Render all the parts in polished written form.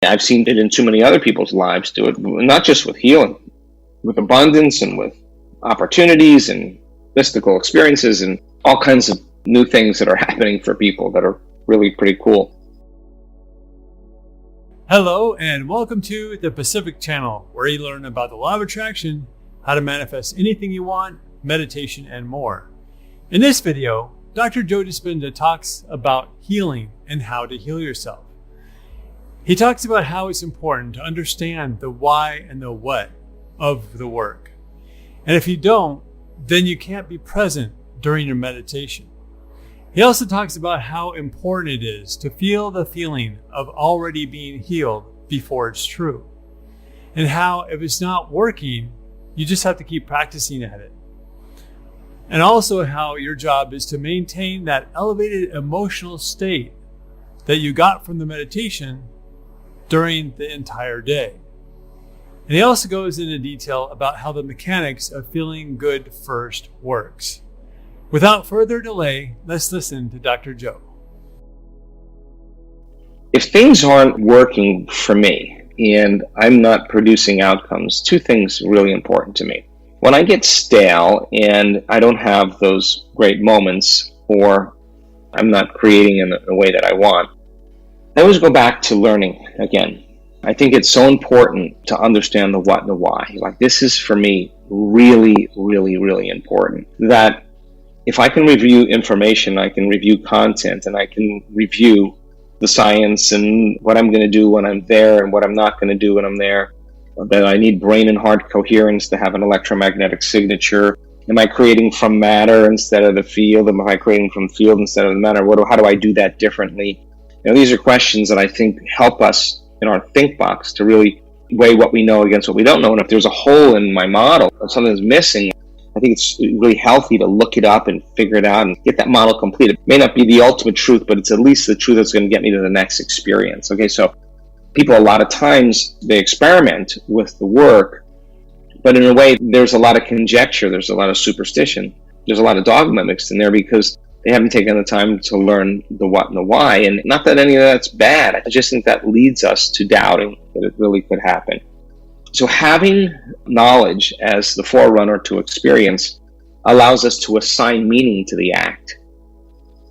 I've seen it in too many other people's lives do it, not just with healing, with abundance and with opportunities and mystical experiences and all kinds of new things that are happening for people that are really pretty cool. Hello and welcome to the Pacific Channel, where you learn about the law of attraction, how to manifest anything you want, meditation, and more. In this video, Dr. Joe Dispenza talks about healing and how to heal yourself. He talks about how it's important to understand the why and the what of the work. And if you don't, then you can't be present during your meditation. He also talks about how important it is to feel the feeling of already being healed before it's true. And how if it's not working, you just have to keep practicing at it. And also how your job is to maintain that elevated emotional state that you got from the meditation during the entire day. And he also goes into detail about how the mechanics of feeling good first works. Without further delay, let's listen to Dr. Joe. If things aren't working for me and I'm not producing outcomes, two things are really important to me. When I get stale and I don't have those great moments, or I'm not creating in the way that I want, I always go back to learning again. I think it's so important to understand the what and the why. Like, this is for me really, really, really important. That if I can review information, I can review content, and I can review the science and what I'm going to do when I'm there and what I'm not going to do when I'm there. That I need brain and heart coherence to have an electromagnetic signature. Am I creating from matter instead of the field? Am I creating from field instead of the matter? How do I do that differently? These are questions that I think help us in our think box to really weigh what we know against what we don't know. And if there's a hole in my model or something's missing, I think it's really healthy to look it up and figure it out and get that model completed. It may not be the ultimate truth, but it's at least the truth that's going to get me to the next experience. Okay, so people a lot of times, they experiment with the work, but in a way, there's a lot of conjecture, there's a lot of superstition, there's a lot of dogma mixed in there because they haven't taken the time to learn the what and the why. And not that any of that's bad, I just think that leads us to doubting that it really could happen. So having knowledge as the forerunner to experience allows us to assign meaning to the act.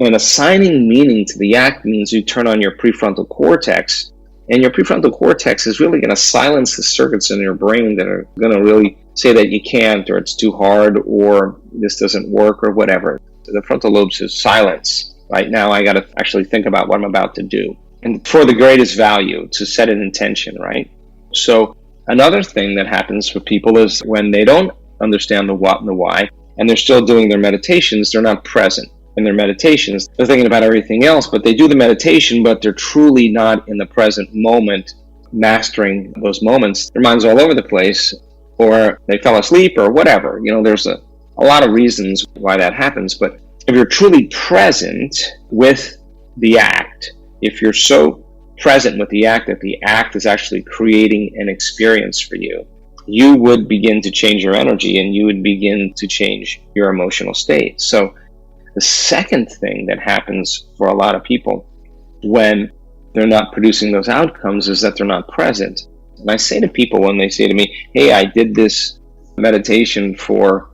And assigning meaning to the act means you turn on your prefrontal cortex, and your prefrontal cortex is really going to silence the circuits in your brain that are going to really say that you can't, or it's too hard, or this doesn't work, or whatever. The frontal lobe says silence. Right now, I got to actually think about what I'm about to do. And for the greatest value, to set an intention, right? So another thing that happens for people is when they don't understand the what and the why, and they're still doing their meditations, they're not present in their meditations. They're thinking about everything else, but they do the meditation, but they're truly not in the present moment, mastering those moments. Their mind's all over the place, or they fell asleep, or whatever. There's a lot of reasons why that happens, but if you're truly present with the act, if you're so present with the act that the act is actually creating an experience for you, you would begin to change your energy and you would begin to change your emotional state. So the second thing that happens for a lot of people when they're not producing those outcomes is that they're not present. And I say to people when they say to me, hey, I did this meditation for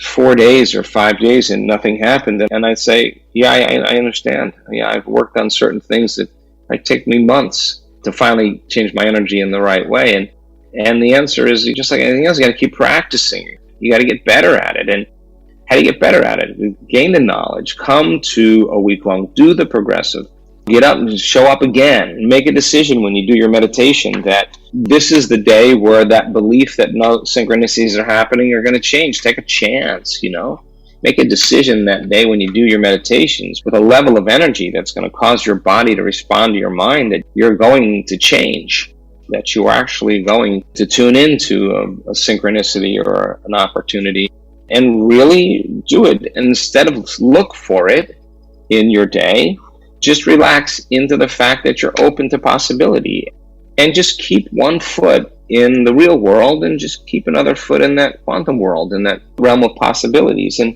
4 days or 5 days and nothing happened. And I say, yeah, I understand. Yeah, I've worked on certain things that might take me months to finally change my energy in the right way. And the answer is, just like anything else, you got to keep practicing. You got to get better at it. And how do you get better at it? Gain the knowledge, come to a week-long, do the progressive, get up and show up again, and make a decision when you do your meditation that this is the day where that belief that no synchronicities are happening are going to change. Take a chance, Make a decision that day when you do your meditations with a level of energy that's going to cause your body to respond to your mind that you're going to change, that you are actually going to tune into a synchronicity or an opportunity. And really do it. Instead of look for it in your day, just relax into the fact that you're open to possibility and just keep one foot in the real world and just keep another foot in that quantum world, in that realm of possibilities. And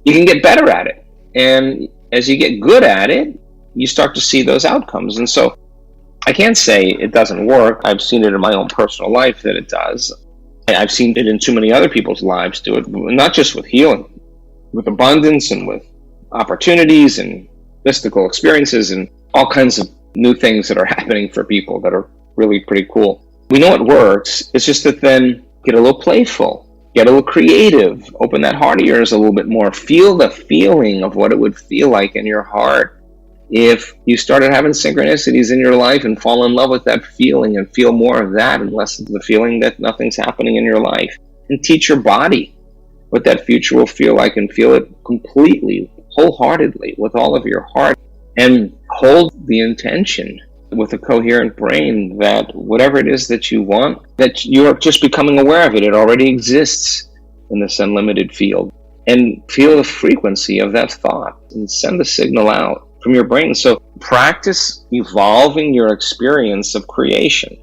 you can get better at it. And as you get good at it, you start to see those outcomes. And so I can't say it doesn't work. I've seen it in my own personal life that it does. I've seen it in too many other people's lives do it, not just with healing, with abundance and with opportunities and mystical experiences and all kinds of new things that are happening for people that are really pretty cool. We know it works. It's just that then get a little playful, get a little creative, open that heart of yours a little bit more, feel the feeling of what it would feel like in your heart if you started having synchronicities in your life and fall in love with that feeling and feel more of that and less of the feeling that nothing's happening in your life. And teach your body what that future will feel like and feel it completely, wholeheartedly, with all of your heart. And hold the intention with a coherent brain that whatever it is that you want, that you're just becoming aware of it. It already exists in this unlimited field. And feel the frequency of that thought and send the signal out from your brain. So practice evolving your experience of creation.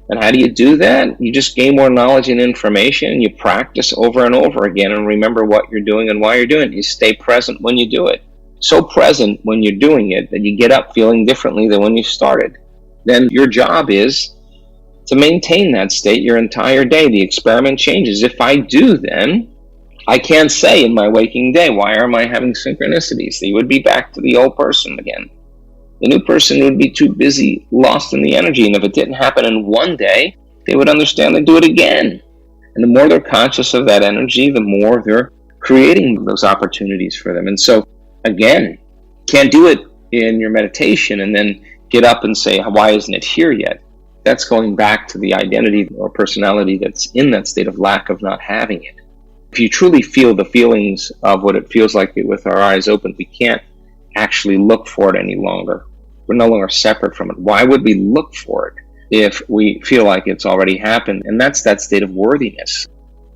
And how do you do that? You just gain more knowledge and information, and you practice over and over again and remember what you're doing and why you're doing it. You stay present when you do it. So present when you're doing it that you get up feeling differently than when you started. Then your job is to maintain that state your entire day. The experiment changes. If I do, then I can't say in my waking day, why am I having synchronicities? They would be back to the old person again. The new person would be too busy, lost in the energy. And if it didn't happen in one day, they would understand and do it again. And the more they're conscious of that energy, the more they're creating those opportunities for them. And so, again, can't do it in your meditation and then get up and say, why isn't it here yet? That's going back to the identity or personality that's in that state of lack of not having it. If you truly feel the feelings of what it feels like with our eyes open, we can't actually look for it any longer. We're no longer separate from it. Why would we look for it if we feel like it's already happened? And that's that state of worthiness.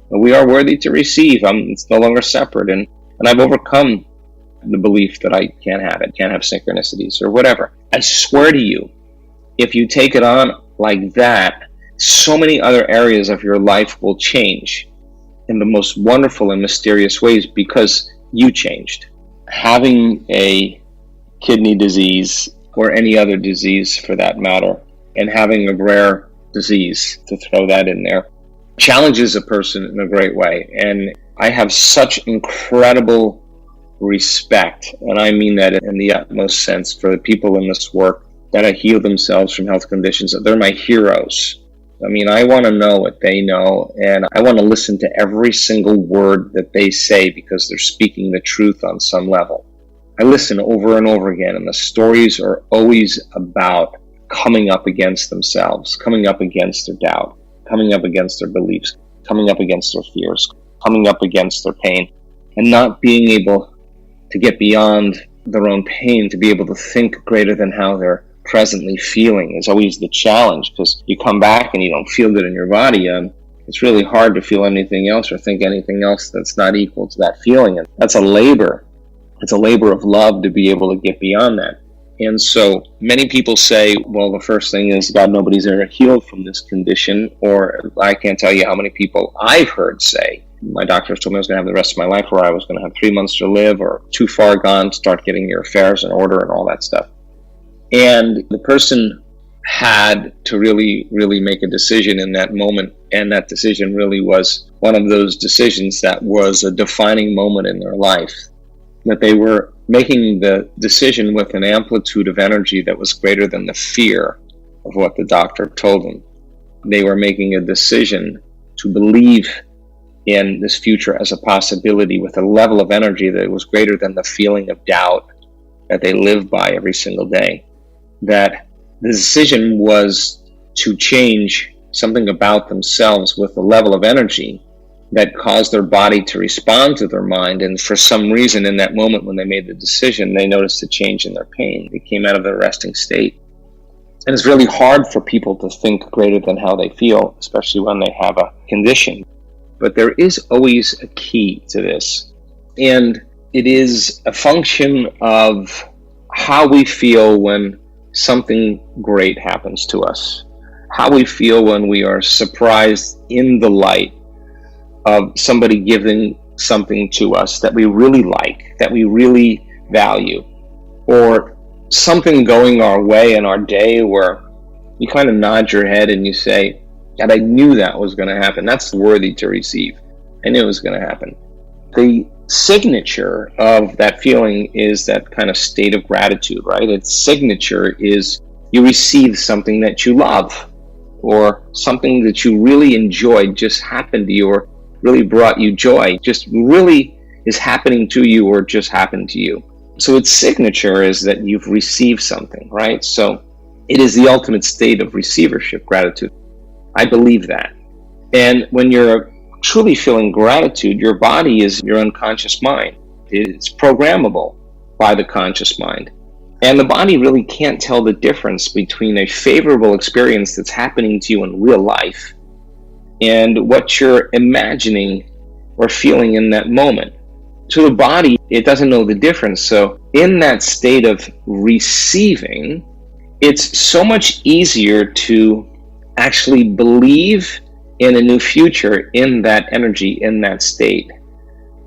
We are worthy to receive. It's no longer separate. And I've overcome the belief that I can't have it, can't have synchronicities or whatever. I swear to you, if you take it on like that, so many other areas of your life will change in the most wonderful and mysterious ways because you changed. Having a kidney disease or any other disease for that matter, and having a rare disease, to throw that in there, challenges a person in a great way. And I have such incredible respect, and I mean that in the utmost sense, for the people in this work that have healed themselves from health conditions. They're my heroes. I mean, I want to know what they know, and I want to listen to every single word that they say because they're speaking the truth on some level. I listen over and over again, and the stories are always about coming up against themselves, coming up against their doubt, coming up against their beliefs, coming up against their fears, coming up against their pain, and not being able to get beyond their own pain, to be able to think greater than how they're presently feeling is always the challenge, because you come back and you don't feel good in your body. It's really hard to feel anything else or think anything else that's not equal to that feeling. And that's a labor. It's a labor of love to be able to get beyond that. And so many people say, well, the first thing is, God, nobody's ever healed from this condition. Or I can't tell you how many people I've heard say, my doctors told me I was going to have the rest of my life, or I was going to have 3 months to live, or too far gone, start getting your affairs in order and all that stuff. And the person had to really, really make a decision in that moment. And that decision really was one of those decisions that was a defining moment in their life. That they were making the decision with an amplitude of energy that was greater than the fear of what the doctor told them. They were making a decision to believe in this future as a possibility with a level of energy that was greater than the feeling of doubt that they live by every single day. That the decision was to change something about themselves with a level of energy that caused their body to respond to their mind. And for some reason in that moment when they made the decision, they noticed a change in their pain. They came out of their resting state. And it's really hard for people to think greater than how they feel, especially when they have a condition. But there is always a key to this. And it is a function of how we feel when something great happens to us, how we feel when we are surprised in the light of somebody giving something to us that we really like, that we really value, or something going our way in our day where you kind of nod your head and you say, God, I knew that was going to happen. That's worthy to receive. I knew it was going to happen. The signature of that feeling is that kind of state of gratitude, right? Its signature is you receive something that you love, or something that you really enjoyed just happened to you, or really brought you joy, just really is happening to you, or just happened to you. So its signature is that you've received something, right? So it is the ultimate state of receivership, gratitude. I believe that. And when you're truly feeling gratitude, your body is your unconscious mind. It's programmable by the conscious mind. And the body really can't tell the difference between a favorable experience that's happening to you in real life and what you're imagining or feeling in that moment. To the body, it doesn't know the difference. So in that state of receiving, it's so much easier to actually believe in a new future in that energy, in that state,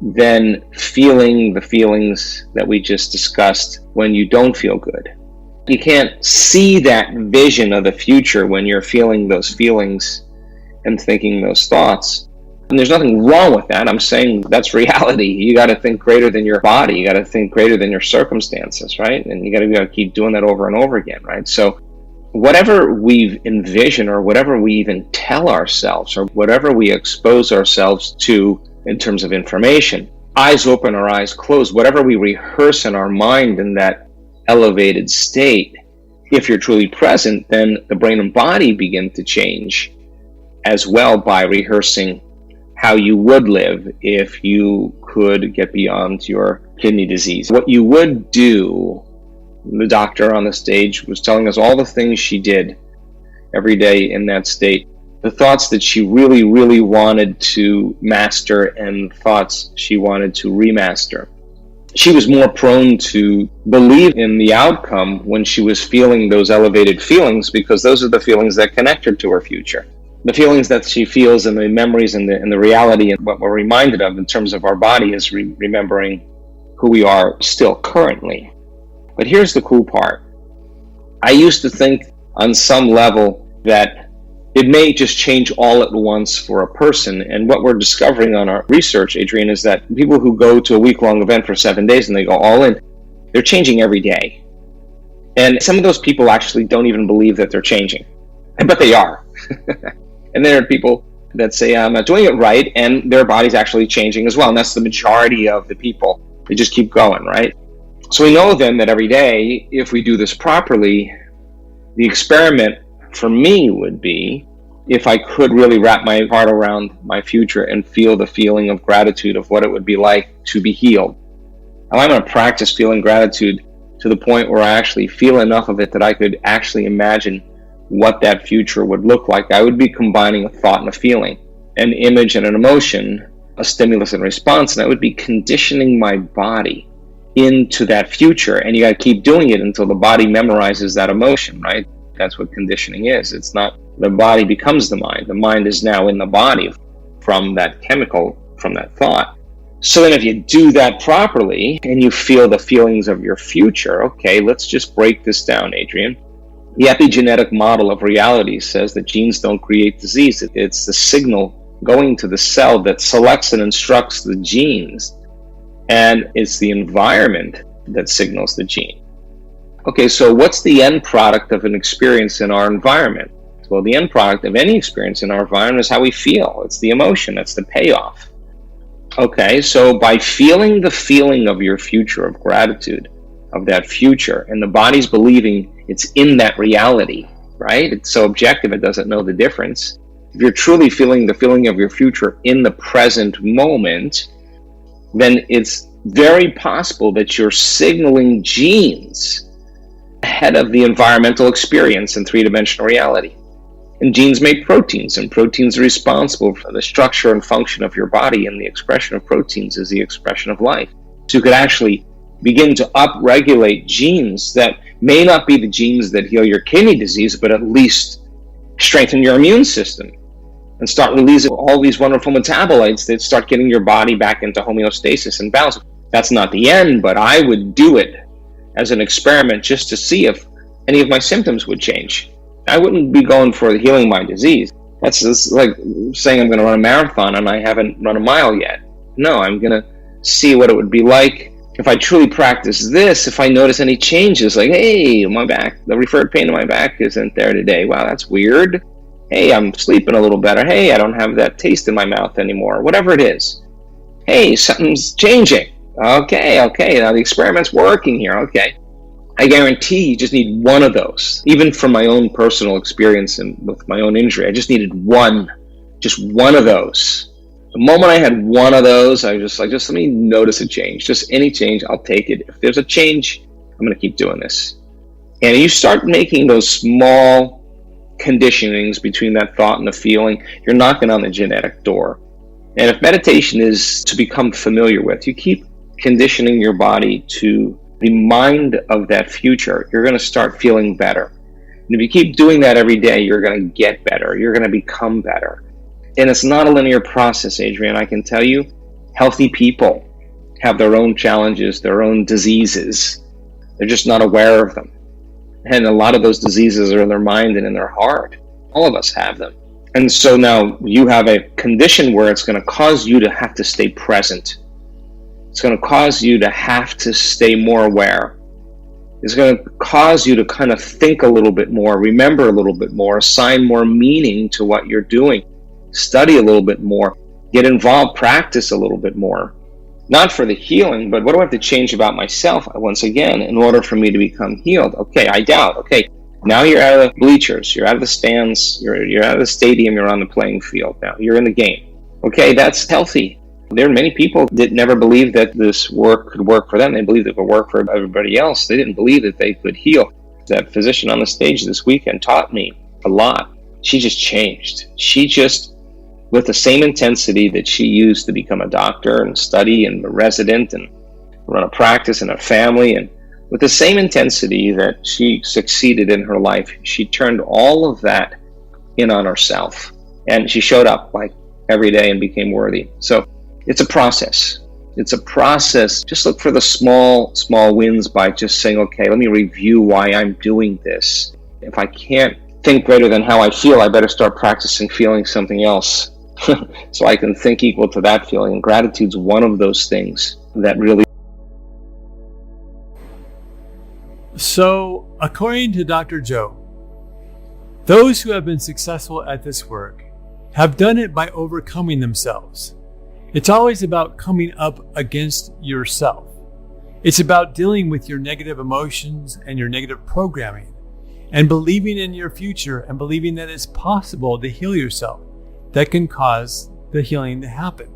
than feeling the feelings that we just discussed when you don't feel good. You can't see that vision of the future when you're feeling those feelings and thinking those thoughts. And there's nothing wrong with that. I'm saying that's reality. You got to think greater than your body. You got to think greater than your circumstances, right? And you got to keep doing that over and over again, right? So whatever we envision, or whatever we even tell ourselves, or whatever we expose ourselves to in terms of information, eyes open or eyes closed, whatever we rehearse in our mind in that elevated state, if you're truly present, then the brain and body begin to change as well by rehearsing how you would live if you could get beyond your kidney disease. What you would do, the doctor on the stage was telling us all the things she did every day in that state, the thoughts that she really, really wanted to master and thoughts she wanted to remaster. She was more prone to believe in the outcome when she was feeling those elevated feelings, because those are the feelings that connect her to her future. The feelings that she feels and the memories and the reality and what we're reminded of in terms of our body is remembering who we are still currently. But here's the cool part. I used to think on some level that it may just change all at once for a person. And what we're discovering on our research, Adrian, is that people who go to a week-long event for 7 days and they go all in, they're changing every day. And some of those people actually don't even believe that they're changing. But they are. And there are people that say, I'm not doing it right, and their body's actually changing as well. And that's the majority of the people. They just keep going, right? So we know then that every day, if we do this properly, the experiment for me would be if I could really wrap my heart around my future and feel the feeling of gratitude of what it would be like to be healed. And I'm going to practice feeling gratitude to the point where I actually feel enough of it that I could actually imagine what that future would look like. I would be combining a thought and a feeling, an image and an emotion, a stimulus and response, and I would be conditioning my body into that future. And you got to keep doing it until the body memorizes that emotion, right? That's what conditioning is. It's not the body becomes the mind. The mind is now in the body from that chemical, from that thought. So then if you do that properly and you feel the feelings of your future, okay, let's just break this down, Adrian. The epigenetic model of reality says that genes don't create disease. It's the signal going to the cell that selects and instructs the genes. And it's the environment that signals the gene. Okay, so what's the end product of an experience in our environment? Well, the end product of any experience in our environment is how we feel. It's the emotion. That's the payoff. Okay, so by feeling the feeling of your future, of gratitude, of that future, and the body's believing it's in that reality, right? It's so objective it doesn't know the difference. If you're truly feeling the feeling of your future in the present moment, then it's very possible that you're signaling genes ahead of the environmental experience in three-dimensional reality. And genes make proteins, and proteins are responsible for the structure and function of your body, and the expression of proteins is the expression of life. So you could actually begin to upregulate genes that may not be the genes that heal your kidney disease, but at least strengthen your immune system and start releasing all these wonderful metabolites that start getting your body back into homeostasis and balance. That's not the end, but I would do it as an experiment just to see if any of my symptoms would change. I wouldn't be going for healing my disease. That's just like saying I'm going to run a marathon and I haven't run a mile yet. No, I'm going to see what it would be like if I truly practice this. If I notice any changes, like, hey, my back, the referred pain in my back isn't there today. Wow, that's weird. Hey, I'm sleeping a little better. Hey, I don't have that taste in my mouth anymore. Whatever it is. Hey, something's changing. Okay, now the experiment's working here. Okay. I guarantee you just need one of those. Even from my own personal experience and with my own injury, I just needed just one of those. The moment I had one of those, I was just like, just let me notice a change. Just any change, I'll take it. If there's a change, I'm going to keep doing this. And you start making those small conditionings between that thought and the feeling, you're knocking on the genetic door. And if meditation is to become familiar with, you keep conditioning your body to be mind of that future, you're going to start feeling better. And if you keep doing that every day, you're going to get better. You're going to become better. And it's not a linear process, Adrian. I can tell you, healthy people have their own challenges, their own diseases. They're just not aware of them. And a lot of those diseases are in their mind and in their heart. All of us have them. And so now you have a condition where it's going to cause you to have to stay present. It's going to cause you to have to stay more aware. It's going to cause you to kind of think a little bit more, remember a little bit more, assign more meaning to what you're doing, study a little bit more, get involved, practice a little bit more. Not for the healing, but what do I have to change about myself, once again, in order for me to become healed? Okay, I doubt. Okay, now you're out of the bleachers, you're out of the stands, you're out of the stadium, you're on the playing field now. You're in the game. Okay, that's healthy. There are many people that never believed that this work could work for them. They believed it would work for everybody else. They didn't believe that they could heal. That physician on the stage this weekend taught me a lot. She just changed. She just, with the same intensity that she used to become a doctor and study and a resident and run a practice and a family, and with the same intensity that she succeeded in her life, she turned all of that in on herself. And she showed up like every day and became worthy. So it's a process. It's a process. Just look for the small wins by just saying, okay, let me review why I'm doing this. If I can't think greater than how I feel, I better start practicing feeling something else so I can think equal to that feeling. And gratitude's one of those things that really... So, according to Dr. Joe, those who have been successful at this work have done it by overcoming themselves. It's always about coming up against yourself. It's about dealing with your negative emotions and your negative programming and believing in your future and believing that it's possible to heal yourself that can cause the healing to happen.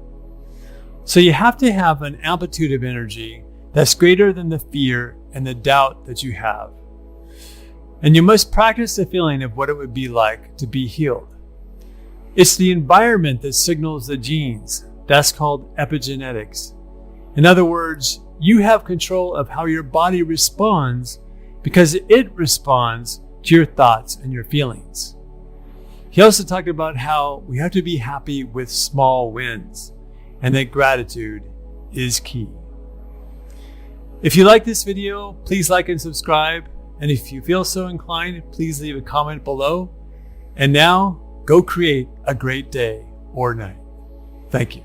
So you have to have an amplitude of energy that's greater than the fear and the doubt that you have. And you must practice the feeling of what it would be like to be healed. It's the environment that signals the genes. That's called epigenetics. In other words, you have control of how your body responds because it responds to your thoughts and your feelings. He also talked about how we have to be happy with small wins and that gratitude is key. If you like this video, please like and subscribe. And if you feel so inclined, please leave a comment below. And now, go create a great day or night. Thank you.